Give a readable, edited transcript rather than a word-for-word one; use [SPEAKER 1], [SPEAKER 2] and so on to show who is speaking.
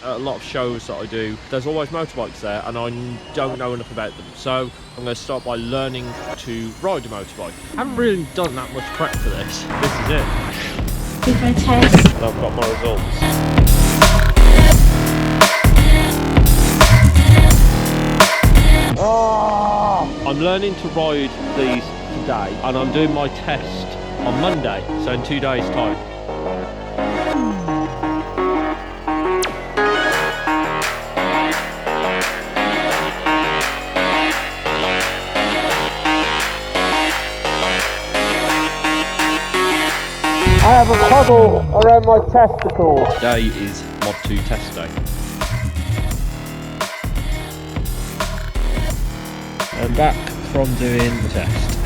[SPEAKER 1] at a lot of shows that I do, there's always motorbikes there and I don't know enough about them. So I'm going to start by learning to ride a motorbike. I haven't really done that much prep for this. This is it.
[SPEAKER 2] Give it a test.
[SPEAKER 1] And I've got my results. I'm learning to ride these today and I'm doing my test on Monday, so in 2 days' time. I have a puddle around my testicle. Today is Mod 2 test day. I'm back from doing the test.